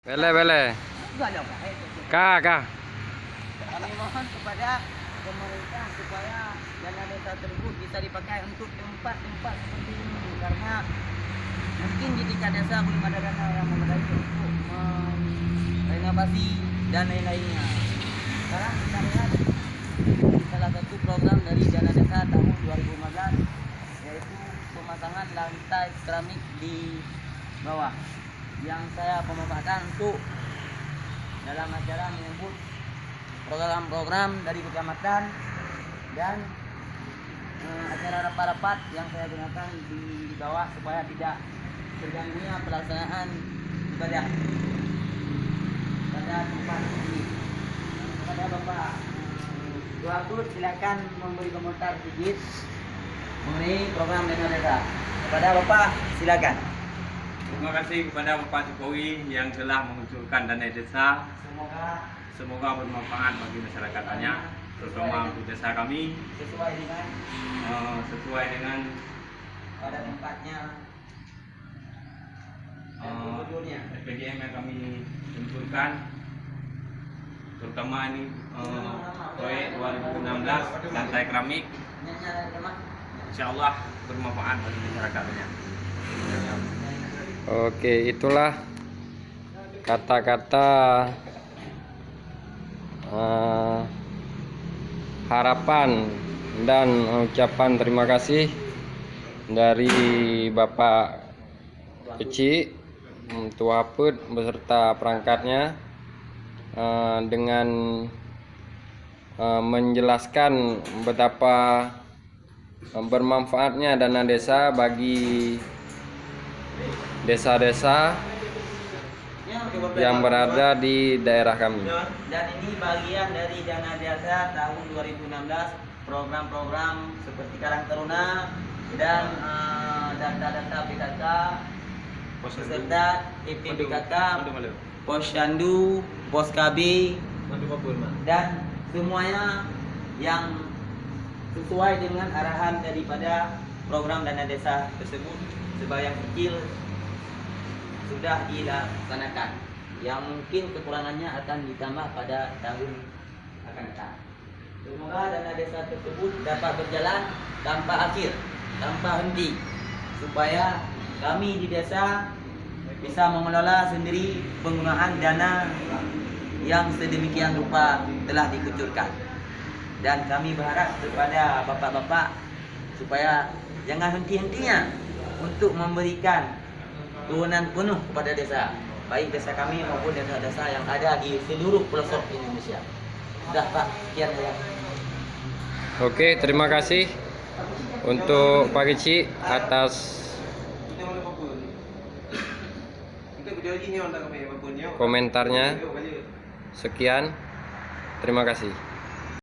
Bele. Kak. Kami mohon kepada pemerintah supaya dana desa tersebut bisa dipakai untuk tempat-tempat seperti ini, karena mungkin di tingkat desa belum ada dana yang memadai untuk renovasi dan lain-lainnya. Sekarang kita lihat salah satu program dari dana desa tahun 2015, yaitu pemasangan lantai keramik di bawah, yang saya pemanfaatkan untuk dalam acara menyebut program-program dari kecamatan dan acara rapat-rapat yang saya gunakan di bawah supaya tidak terganggunya pelaksanaan ibadah pada tempat ini. Kepada Bapak Wagub, silakan memberi komentar sedikit mengenai program dana desa. Kepada Bapak, silakan. Terima kasih kepada Bapak Jokowi yang telah mengusulkan dana desa. Semoga bermanfaat bagi masyarakat banyak, terutama untuk desa kami Sesuai dengan pada tempatnya dan prosedurnya. SPDM yang kami tentukan, terutama ini proyek 2016 lantai keramik, insya Allah bermanfaat bagi masyarakat banyak. Oke, itulah kata-kata harapan dan ucapan terima kasih dari Bapak Kecik Tua Put beserta perangkatnya dengan menjelaskan betapa bermanfaatnya dana desa bagi desa-desa yang berada di daerah kami. Dan ini bagian dari dana desa tahun 2016, program-program seperti Karang Taruna dan data-data PKK, peserta PKK, Posyandu, Pos KB, dan semuanya yang sesuai dengan arahan daripada program dana desa tersebut sebayang kecil sudah dilaksanakan, yang mungkin kekurangannya akan ditambah pada tahun akan datang. Semoga dana desa tersebut dapat berjalan tanpa akhir, tanpa henti, supaya kami di desa bisa mengelola sendiri penggunaan dana yang sedemikian rupa telah dikucurkan. Dan kami berharap kepada bapak-bapak supaya jangan henti-hentinya untuk memberikan kewenangan penuh kepada desa, baik desa kami maupun desa-desa yang ada di seluruh pelosok Indonesia. Sudah Pak, sekian ya. Oke, terima kasih untuk Pak Kecik atas komentarnya. Sekian, terima kasih.